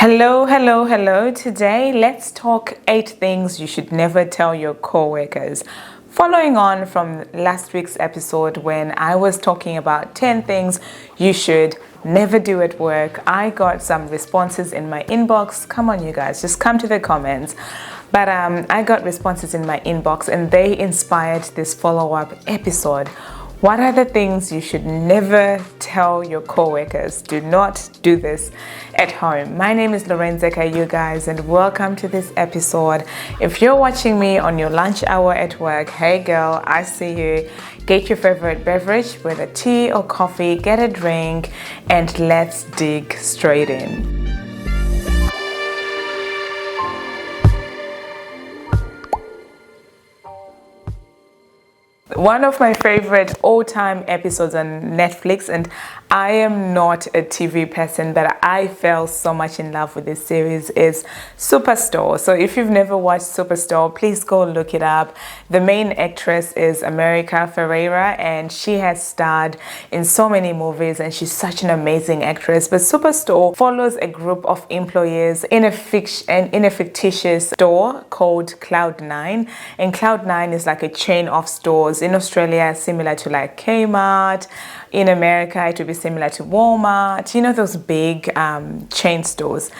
Hello. Today, let's talk 8 things you should never tell your coworkers. Following on from last week's episode when I was talking about 10 things you should never do at work, I got some responses in my inbox. Come on, you guys, just come to the comments. But I got responses in my inbox and they inspired this follow-up episode. What are the things you should never tell your coworkers? Do not do this at home. My name is Lorenzeka, you guys, and welcome to this episode. If you're watching me on your lunch hour at work, hey girl, I see you. Get your favorite beverage, whether tea or coffee, get a drink, and let's dig straight in. One of my favorite all-time episodes on Netflix, and I am not a TV person, but I fell so much in love with this series, is Superstore. So if you've never watched Superstore, please go look it up. The main actress is America Ferrera, and she has starred in so many movies, and she's such an amazing actress. But Superstore follows a group of employees in a fictitious store called Cloud9, and Cloud9 is like a chain of stores. In Australia, similar to like Kmart. In America, it would be similar to Walmart. You know, those big chain stores.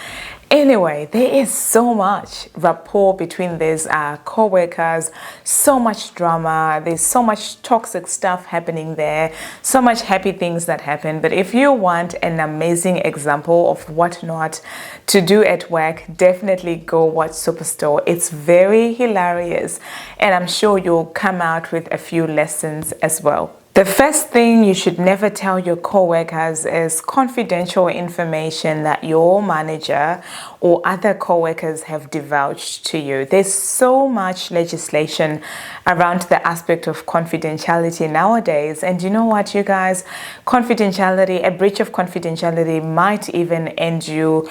Anyway, there is so much rapport between these co-workers, so much drama, there's so much toxic stuff happening there, so much happy things that happen. But if you want an amazing example of what not to do at work, definitely go watch Superstore. It's very hilarious, and I'm sure you'll come out with a few lessons as well. The first thing you should never tell your coworkers is confidential information that your manager or other coworkers have divulged to you. There's so much legislation around the aspect of confidentiality nowadays. And you know what, you guys? Confidentiality, a breach of confidentiality might even end you.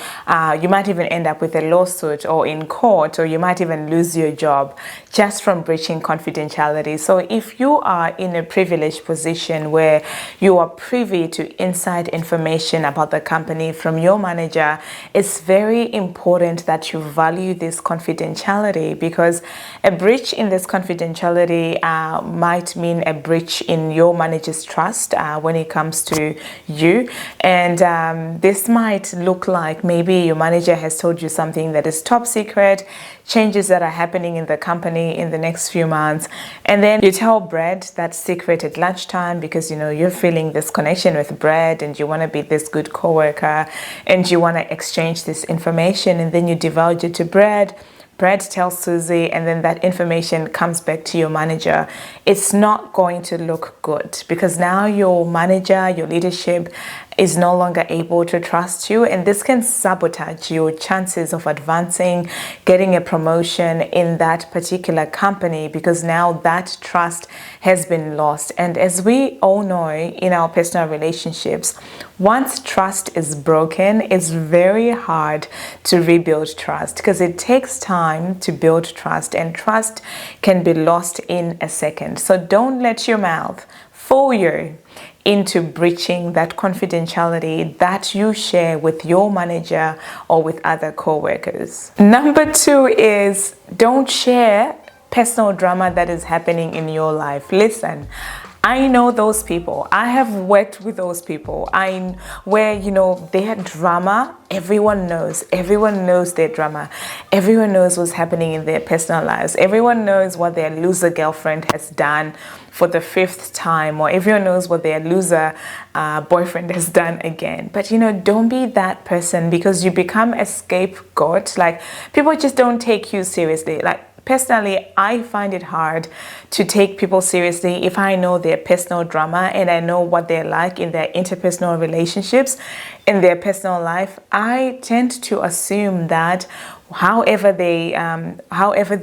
You might even end up with a lawsuit or in court, or you might even lose your job just from breaching confidentiality. So if you are in a privileged position where you are privy to inside information about the company from your manager, it's very important that you value this confidentiality, because a breach in this confidentiality might mean a breach in your manager's trust when it comes to you. And this might look like maybe your manager has told you something that is top secret, changes that are happening in the company in the next few months, and then you tell Brad that secret at lunchtime because you know you're feeling this connection with Brad and you want to be this good coworker and you want to exchange this information, and then you divulge it to Brad. Brad tells Susie, and then that information comes back to your manager. It's not going to look good, because now your manager, your leadership is no longer able to trust you, and this can sabotage your chances of advancing, getting a promotion in that particular company, because now that trust has been lost. And as we all know in our personal relationships, once trust is broken, it's very hard to rebuild trust, because it takes time to build trust, and trust can be lost in a second. So don't let your mouth fool you into breaching that confidentiality that you share with your manager or with other co-workers. Number 2 is don't share personal drama that is happening in your life. Listen, I know those people. I have worked with those people. Where, you know, their drama, everyone knows. Everyone knows their drama. Everyone knows what's happening in their personal lives. Everyone knows what their loser girlfriend has done for the 5th time, or everyone knows what their loser boyfriend has done again. But, you know, don't be that person, because you become a scapegoat. Like, people just don't take you seriously. Like, personally, I find it hard to take people seriously if I know their personal drama and I know what they're like in their interpersonal relationships, in their personal life. I tend to assume that however they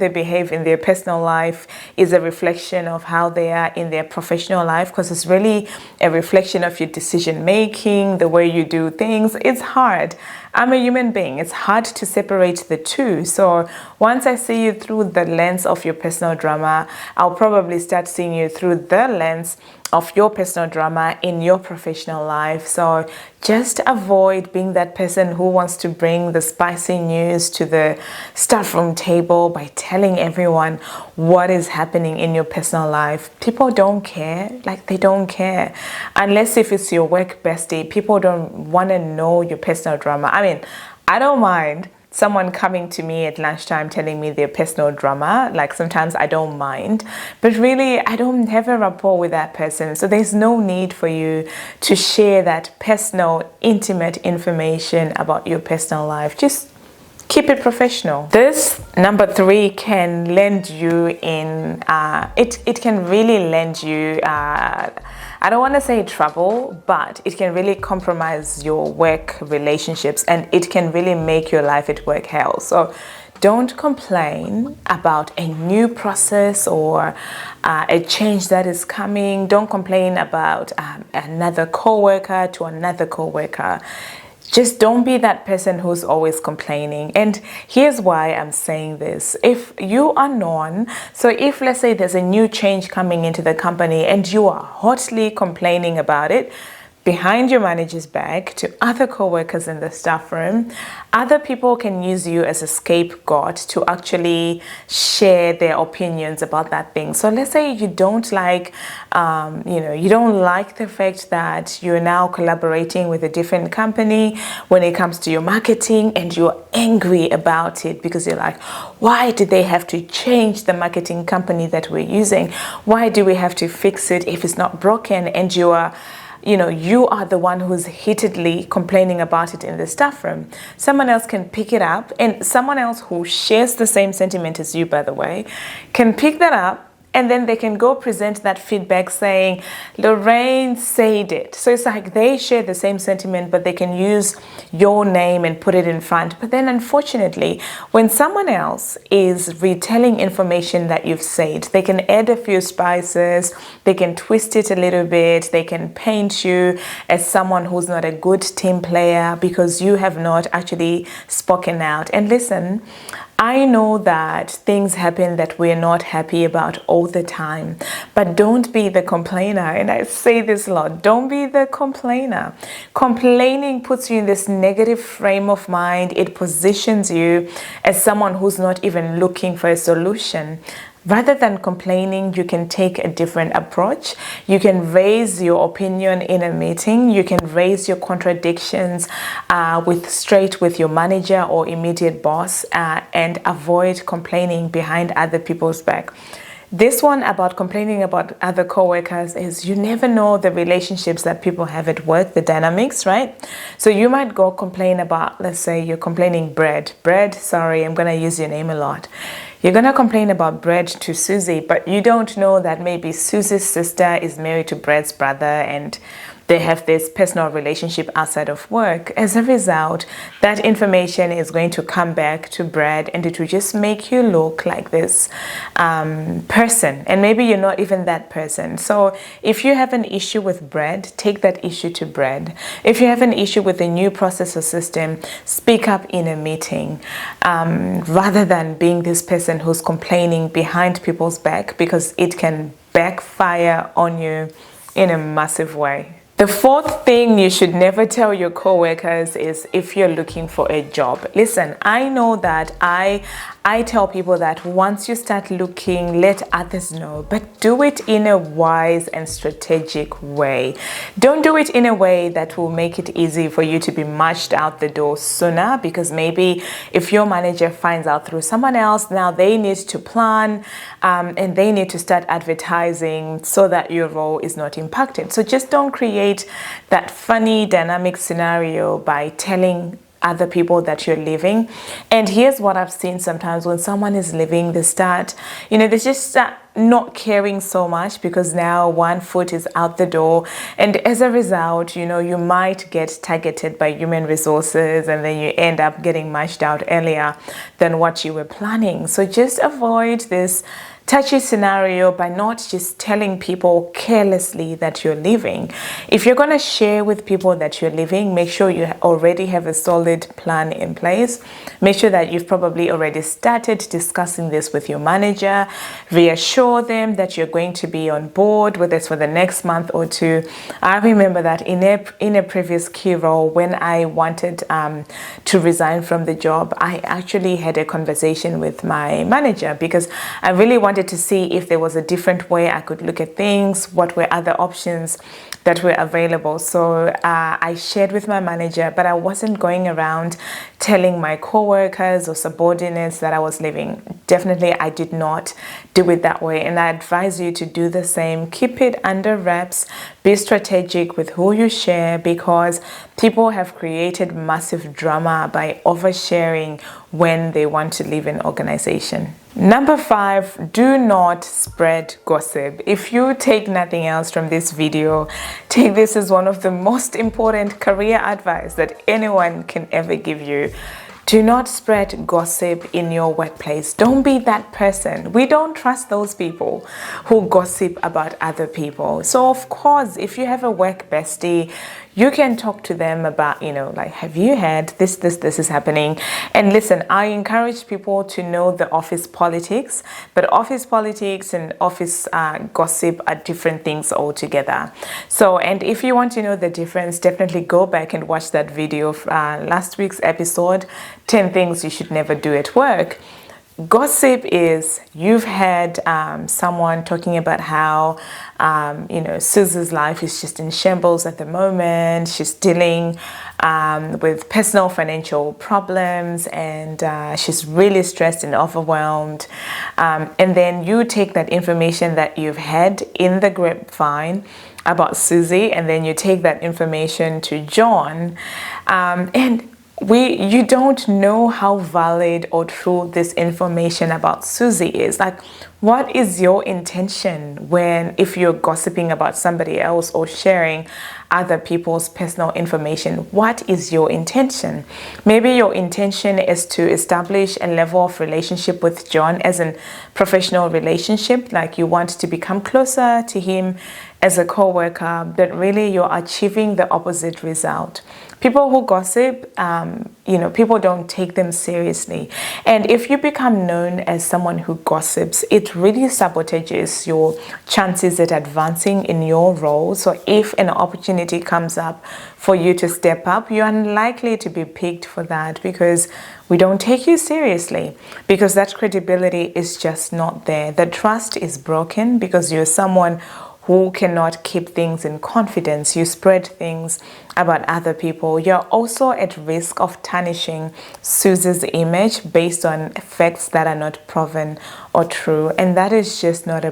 behave in their personal life is a reflection of how they are in their professional life, because it's really a reflection of your decision making, the way you do things. It's hard. I'm a human being. It's hard to separate the two. So once I see you through the lens of your personal drama, I'll probably start seeing you through the lens of your personal drama in your professional life. So just avoid being that person who wants to bring the spicy news to the staff room table by telling everyone what is happening in your personal life. People don't care. Like, they don't care. Unless if it's your work bestie, people don't want to know your personal drama. I mean, I don't mind someone coming to me at lunchtime telling me their personal drama. Like, sometimes I don't mind, but really I don't have a rapport with that person, so there's no need for you to share that personal, intimate information about your personal life. Just keep it professional. This number 3 can lend you in it can really lend you I don't want to say trouble, but it can really compromise your work relationships, and it can really make your life at work hell. So don't complain about a new process or a change that is coming. Don't complain about another coworker to another coworker. Just don't be that person who's always complaining. And here's why I'm saying this. If you are known, so if let's say there's a new change coming into the company and you are hotly complaining about it behind your manager's back to other co-workers in the staff room, other people can use you as a scapegoat to actually share their opinions about that thing. So let's say you don't like, you don't like the fact that you're now collaborating with a different company when it comes to your marketing, and you're angry about it because you're like, why did they have to change the marketing company that we're using? Why do we have to fix it if it's not broken? And you are the one who's heatedly complaining about it in the staff room. Someone else can pick it up, and someone else who shares the same sentiment as you, by the way, can pick that up, and then they can go present that feedback saying, Lorraine said it. So it's like they share the same sentiment, but they can use your name and put it in front. But then unfortunately, when someone else is retelling information that you've said, they can add a few spices, they can twist it a little bit, they can paint you as someone who's not a good team player because you have not actually spoken out. And listen, I know that things happen that we're not happy about all the time, but don't be the complainer. And I say this a lot, don't be the complainer. Complaining puts you in this negative frame of mind. It positions you as someone who's not even looking for a solution. Rather than complaining, you can take a different approach. You can raise your opinion in a meeting. You can raise your contradictions straight with your manager or immediate boss, and avoid complaining behind other people's back. This one about complaining about other coworkers is you never know the relationships that people have at work, the dynamics, right? So you might go complain about, let's say you're complaining Bread, sorry, I'm going to use your name a lot. You're going to complain about Bread to Susie, but you don't know that maybe Susie's sister is married to Bread's brother and they have this personal relationship outside of work. As a result, that information is going to come back to Bread, and it will just make you look like this person, and maybe you're not even that person. So if you have an issue with Bread, take that issue to Bread. If you have an issue with a new process or system, speak up in a meeting, rather than being this person who's complaining behind people's back, because it can backfire on you in a massive way. The fourth thing you should never tell your coworkers is if you're looking for a job. Listen, I know that I tell people that once you start looking, let others know, but do it in a wise and strategic way. Don't do it in a way that will make it easy for you to be marched out the door sooner, because maybe if your manager finds out through someone else, now they need to plan and they need to start advertising so that your role is not impacted. So just don't create that funny dynamic scenario by telling other people that you're leaving. And here's what I've seen sometimes: when someone is leaving, they just start not caring so much because now one foot is out the door, and as a result, you might get targeted by human resources, and then you end up getting marched out earlier than what you were planning. So just avoid this touchy scenario by not just telling people carelessly that you're leaving. If you're going to share with people that you're leaving, make sure you already have a solid plan in place. Make sure that you've probably already started discussing this with your manager. Reassure them that you're going to be on board with this for the next month or two. I remember that in a previous key role, when I wanted to resign from the job, I actually had a conversation with my manager because I really wanted to see if there was a different way I could look at things, what were other options that were available. So I shared with my manager, but I wasn't going around telling my co-workers or subordinates that I was leaving. Definitely, I did not do it that way. And I advise you to do the same. Keep it under wraps. Be strategic with who you share, because people have created massive drama by oversharing when they want to leave an organization. Number 5, do not spread gossip. If you take nothing else from this video, take this as one of the most important career advice that anyone can ever give you. Do not spread gossip in your workplace. Don't be that person. We don't trust those people who gossip about other people. So of course, if you have a work bestie, you can talk to them about, like, have you heard this is happening? And listen, I encourage people to know the office politics, but office politics and office gossip are different things altogether. So, and if you want to know the difference, definitely go back and watch that video of last week's episode, 10 things you should never do at work. Gossip is you've had someone talking about how Susie's life is just in shambles at the moment. She's dealing with personal financial problems, and she's really stressed and overwhelmed. And then you take that information that you've had in the grapevine about Susie, and then you take that information to John, and you don't know how valid or true this information about Susie is. Like, what is your intention if you're gossiping about somebody else or sharing other people's personal information? What is your intention? Maybe your intention is to establish a level of relationship with John as a professional relationship, like you want to become closer to him as a co-worker, but really you're achieving the opposite result. People who gossip, people don't take them seriously. And if you become known as someone who gossips, it really sabotages your chances at advancing in your role. So if an opportunity comes up for you to step up, you're unlikely to be picked for that because we don't take you seriously, because that credibility is just not there. The trust is broken because you're someone who cannot keep things in confidence. You spread things about other people. You're also at risk of tarnishing Susie's image based on facts that are not proven or true. And that is just not a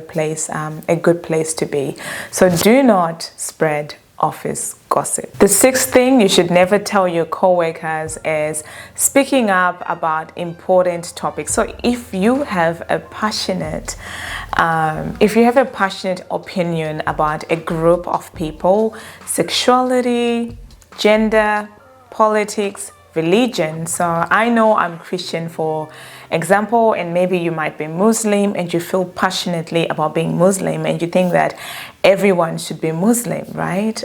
good place to be. So do not spread office gossip. The 6th thing you should never tell your co-workers is speaking up about important topics. So if you have a passionate opinion about a group of people, sexuality, gender, politics, religion. So I know I'm Christian, for example, and maybe you might be Muslim and you feel passionately about being Muslim and you think that everyone should be Muslim, right?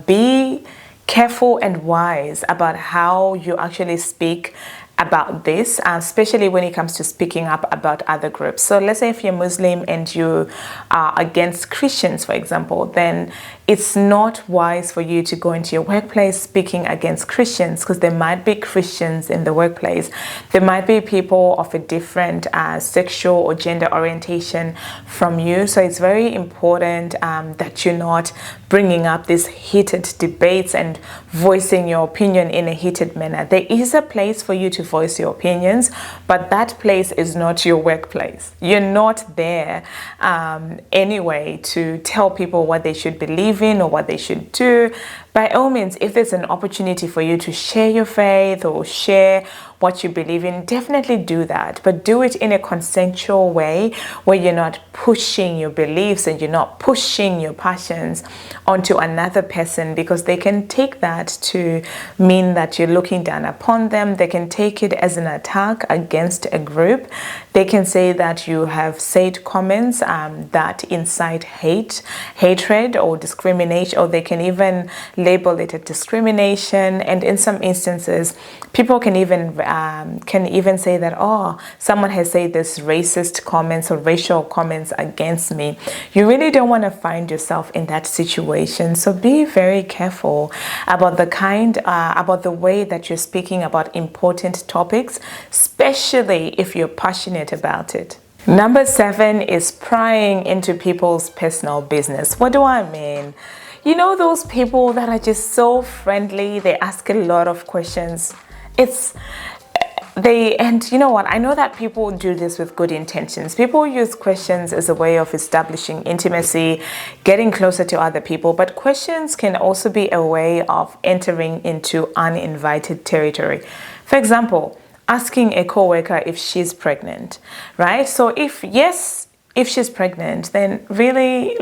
Be careful and wise about how you actually speak about this, especially when it comes to speaking up about other groups. So let's say if you're Muslim and you are against Christians, for example, then it's not wise for you to go into your workplace speaking against Christians, because there might be Christians in the workplace. There might be people of a different sexual or gender orientation from you. So it's very important that you're not bringing up these heated debates and voicing your opinion in a heated manner. There is a place for you to voice your opinions, but that place is not your workplace. You're not there anyway to tell people what they should believe in or what they should do, by all means, if there's an opportunity for you to share your faith or share what you believe in, definitely do that. But do it in a consensual way where you're not pushing your beliefs and you're not pushing your passions onto another person, because they can take that to mean that you're looking down upon them. They can take it as an attack against a group. They can say that you have said comments that incite hatred or discrimination, or they can even label it a discrimination. And in some instances, people can even say that, oh, someone has said this racist comments or racial comments against me. You really don't want to find yourself in that situation. So be very careful about about the way that you're speaking about important topics, especially if you're passionate about it. Number 7 is prying into people's personal business. What do I mean? You know, those people that are just so friendly, they ask a lot of questions. And you know what? I know that people do this with good intentions. People use questions as a way of establishing intimacy, getting closer to other people. But questions can also be a way of entering into uninvited territory. For example, asking a coworker if she's pregnant, right? So if she's pregnant, then really,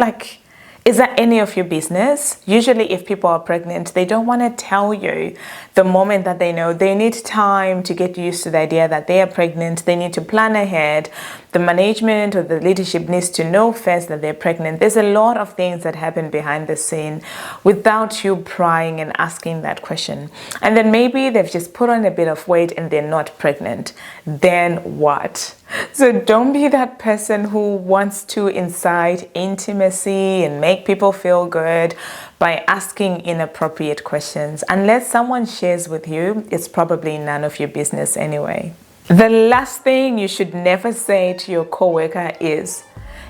is that any of your business? Usually if people are pregnant, they don't want to tell you the moment that they know. They need time to get used to the idea that they are pregnant. They need to plan ahead. The management or the leadership needs to know first that they're pregnant. There's a lot of things that happen behind the scene without you prying and asking that question. And then maybe they've just put on a bit of weight and they're not pregnant. Then what? So don't be that person who wants to incite intimacy and make people feel good by asking inappropriate questions. Unless someone shares with you, it's probably none of your business anyway. The last thing you should never say to your coworker is,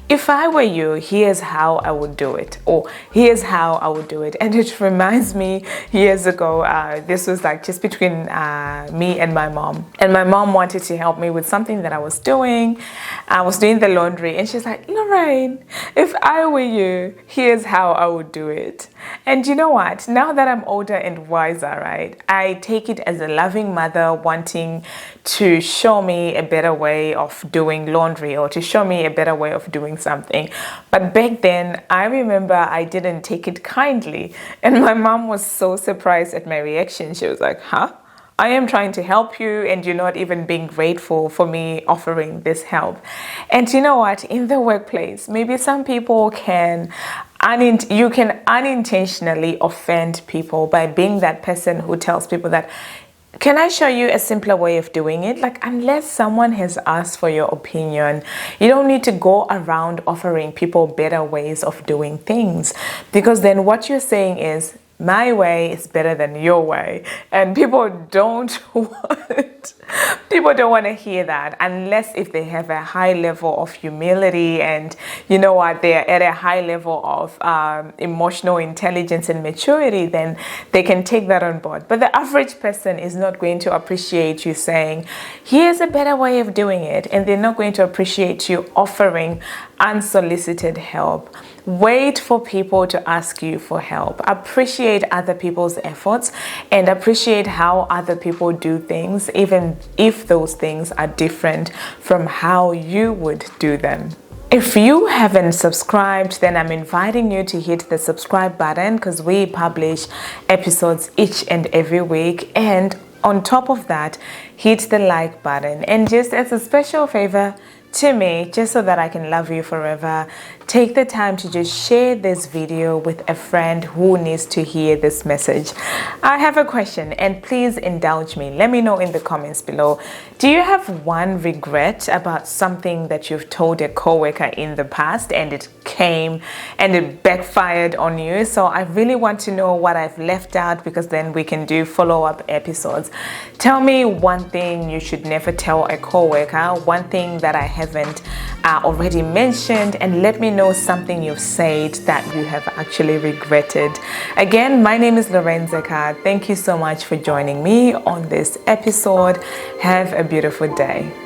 if I were you, here's how I would do it, or here's how I would do it. And it reminds me, years ago, this was just between me and my mom. And my mom wanted to help me with something that I was doing. I was doing the laundry, and she's like, Lorraine, if I were you, here's how I would do it. And you know what? Now that I'm older and wiser, right, I take it as a loving mother wanting to show me a better way of doing laundry, or to show me a better way of doing something. But back then, I remember I didn't take it kindly, and my mom was so surprised at my reaction. She was like, huh? I am trying to help you and you're not even being grateful for me offering this help. And you know what? In the workplace, maybe some people you can unintentionally offend people by being that person who tells people that, can I show you a simpler way of doing it? Unless someone has asked for your opinion, you don't need to go around offering people better ways of doing things, because then what you're saying is, my way is better than your way. And people don't want to hear that, unless if they have a high level of humility and you know what, they're at a high level of emotional intelligence and maturity, then they can take that on board. But the average person is not going to appreciate you saying, here's a better way of doing it. And they're not going to appreciate you offering unsolicited help. Wait for people to ask you for help. Appreciate other people's efforts and appreciate how other people do things, even if those things are different from how you would do them. If you haven't subscribed, then I'm inviting you to hit the subscribe button, because we publish episodes each and every week. And on top of that, hit the like button. And just as a special favor to me, just so that I can love you forever, take the time to just share this video with a friend who needs to hear this message. I have a question, and please indulge me. Let me know in the comments below. Do you have one regret about something that you've told a coworker in the past and it backfired on you? So I really want to know what I've left out, because then we can do follow-up episodes. Tell me one thing you should never tell a coworker, one thing that I haven't already mentioned, and let me know something you've said that you have actually regretted. Again, my name is Lorraine Zeka. Thank you so much for joining me on this episode. Have a beautiful day.